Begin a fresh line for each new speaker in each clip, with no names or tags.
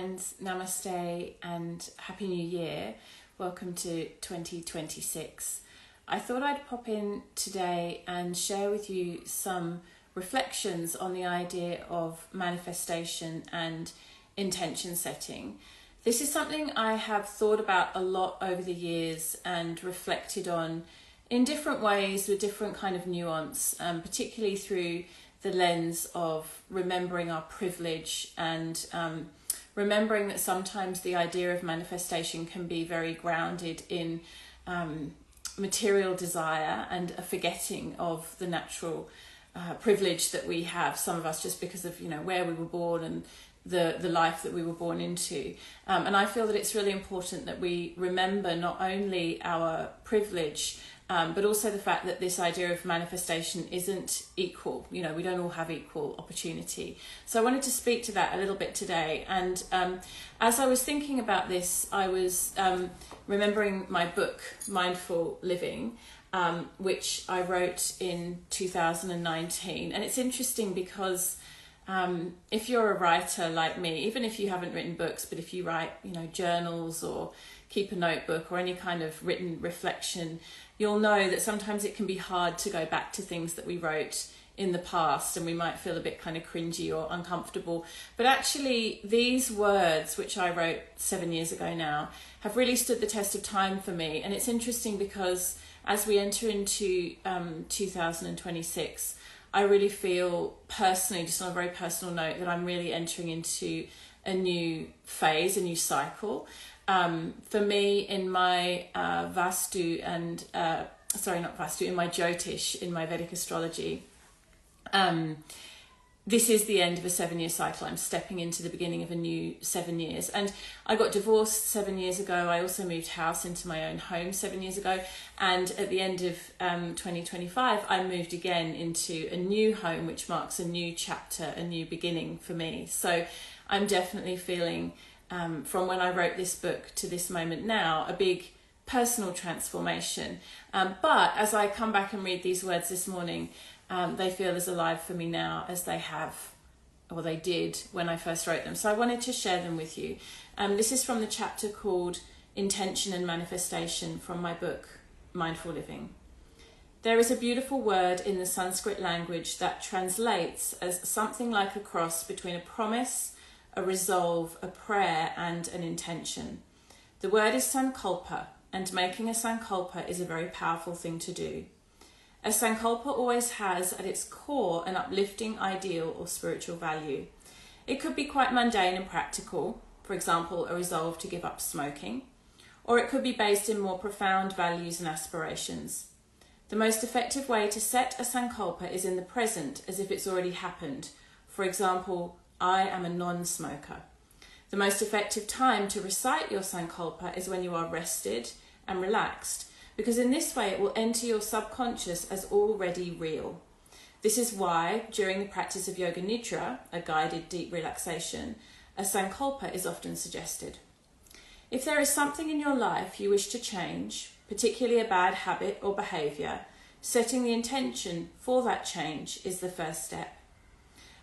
friends, namaste and Happy New Year. Welcome to 2026. I thought I'd pop in today and share with you some reflections on the idea of manifestation and intention setting. This is something I have thought about a lot over the years and reflected on in different ways with different kind of nuance, particularly through the lens of remembering our privilege and remembering that sometimes the idea of manifestation can be very grounded in material desire and a forgetting of the natural privilege that we have, some of us just because of where we were born and the life that we were born into. And I feel that it's really important that we remember not only our privilege but also the fact that this idea of manifestation isn't equal. We don't all have equal opportunity. So I wanted to speak to that a little bit today. And as I was thinking about this, I was remembering my book, Mindful Living, which I wrote in 2019. And it's interesting because if you're a writer like me, even if you haven't written books, but if you write, journals or keep a notebook or any kind of written reflection, you'll know that sometimes it can be hard to go back to things that we wrote in the past and we might feel a bit kind of cringy or uncomfortable. But actually these words, which I wrote 7 years ago now, have really stood the test of time for me. And it's interesting because as we enter into 2026, I really feel personally, just on a very personal note, that I'm really entering into a new phase, a new cycle. For me, in my Vastu and in my Jyotish, in my Vedic astrology, this is the end of a 7-year cycle. I'm stepping into the beginning of a new 7 years. And I got divorced 7 years ago. I also moved house into my own home 7 years ago. And at the end of 2025, I moved again into a new home, which marks a new chapter, a new beginning for me. So I'm definitely feeling, from when I wrote this book to this moment now, a big personal transformation. But as I come back and read these words this morning, they feel as alive for me now as they have, or they did when I first wrote them. So I wanted to share them with you. This is from the chapter called Intention and Manifestation from my book, Mindful Living. There is a beautiful word in the Sanskrit language that translates as something like a cross between a promise, a resolve, a prayer, and an intention. The word is Sankalpa, and making a Sankalpa is a very powerful thing to do. A Sankalpa always has at its core an uplifting ideal or spiritual value. It could be quite mundane and practical, for example, a resolve to give up smoking, or it could be based in more profound values and aspirations. The most effective way to set a Sankalpa is in the present, as if it's already happened. For example, I am a non-smoker. The most effective time to recite your Sankalpa is when you are rested and relaxed, because in this way it will enter your subconscious as already real. This is why, during the practice of Yoga Nidra, a guided deep relaxation, a Sankalpa is often suggested. If there is something in your life you wish to change, particularly a bad habit or behaviour, setting the intention for that change is the first step.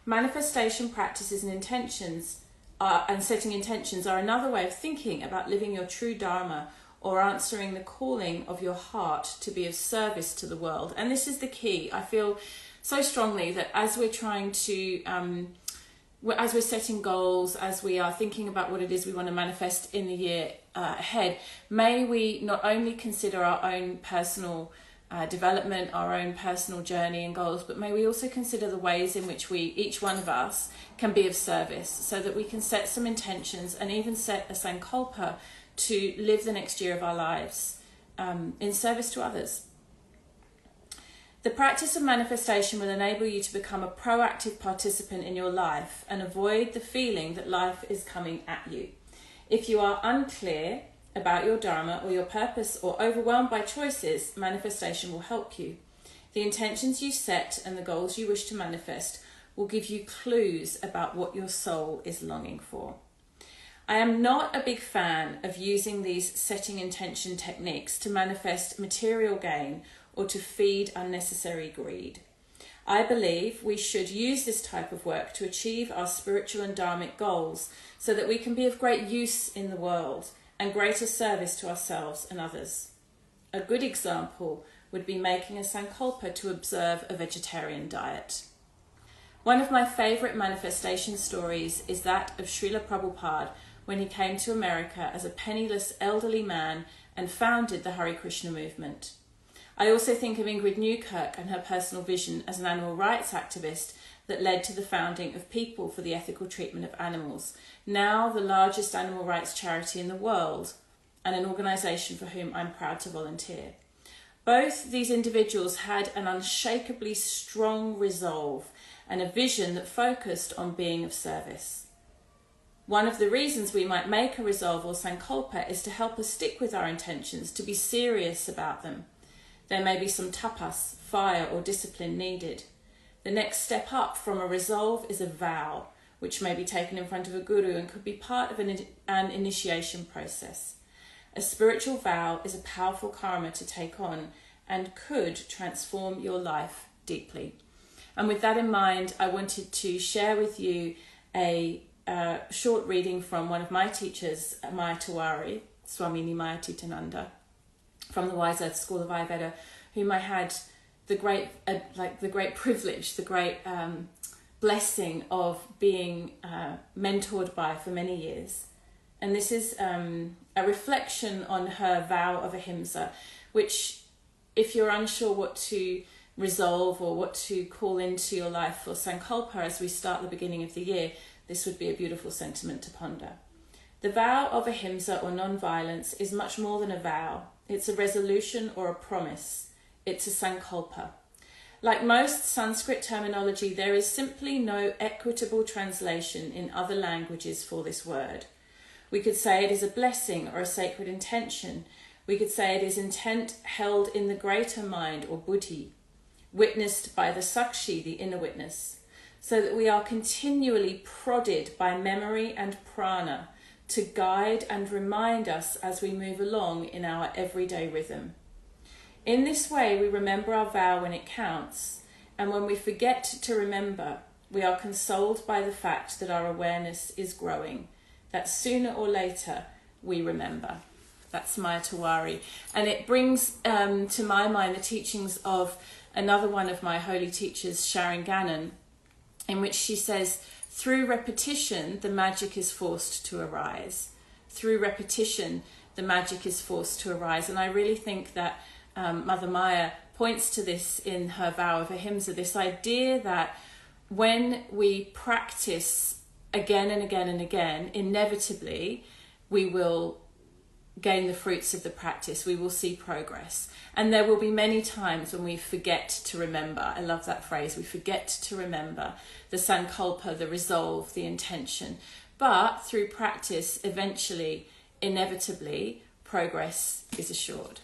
Manifestation practices and intentions and setting intentions are another way of thinking about living your true dharma or answering the calling of your heart to be of service to the world. And this is the key. I feel so strongly that as we're trying to, as we're setting goals, as we are thinking about what it is we want to manifest in the year ahead, may we not only consider our own personal development, our own personal journey and goals, but may we also consider the ways in which we, each one of us, can be of service, so that we can set some intentions and even set a Sankalpa to live the next year of our lives in service to others. The practice of manifestation will enable you to become a proactive participant in your life and avoid the feeling that life is coming at you. If you are unclear about your dharma or your purpose or overwhelmed by choices, manifestation will help you. The intentions you set and the goals you wish to manifest will give you clues about what your soul is longing for. I am not a big fan of using these setting intention techniques to manifest material gain or to feed unnecessary greed. I believe we should use this type of work to achieve our spiritual and dharmic goals so that we can be of great use in the world and greater service to ourselves and others. A good example would be making a Sankalpa to observe a vegetarian diet. One of my favourite manifestation stories is that of Srila Prabhupada when he came to America as a penniless elderly man and founded the Hare Krishna movement. I also think of Ingrid Newkirk and her personal vision as an animal rights activist that led to the founding of People for the Ethical Treatment of Animals, now the largest animal rights charity in the world, and an organisation for whom I'm proud to volunteer. Both these individuals had an unshakably strong resolve and a vision that focused on being of service. One of the reasons we might make a resolve or Sankalpa is to help us stick with our intentions, to be serious about them. There may be some tapas, fire or discipline needed. The next step up from a resolve is a vow, which may be taken in front of a guru and could be part of an initiation process. A spiritual vow is a powerful karma to take on and could transform your life deeply. And with that in mind, I wanted to share with you a short reading from one of my teachers, Maya Tiwari, Swamini Mayatitananda, from the Wise Earth School of Ayurveda, whom I had the great privilege, the great blessing of being mentored by for many years. And this is a reflection on her vow of ahimsa, which, if you're unsure what to resolve or what to call into your life for Sankalpa as we start the beginning of the year, this would be a beautiful sentiment to ponder. The vow of ahimsa or non-violence is much more than a vow. It's a resolution or a promise. It's a Sankalpa. Like most Sanskrit terminology, there is simply no equitable translation in other languages for this word. We could say it is a blessing or a sacred intention. We could say it is intent held in the greater mind or buddhi, witnessed by the sakshi, the inner witness, so that we are continually prodded by memory and prana to guide and remind us as we move along in our everyday rhythm. In this way, we remember our vow when it counts, and when we forget to remember, we are consoled by the fact that our awareness is growing, that sooner or later we remember. That's Maya Tiwari. And it brings to my mind the teachings of another one of my holy teachers, Sharon Gannon, in which she says, through repetition, the magic is forced to arise. Through repetition, the magic is forced to arise. And I really think that Mother Maya points to this in her vow of ahimsa, this idea that when we practice again and again and again, inevitably we will gain the fruits of the practice. We will see progress. And there will be many times when we forget to remember. I love that phrase. We forget to remember the Sankalpa, the resolve, the intention. But through practice, eventually, inevitably, progress is assured.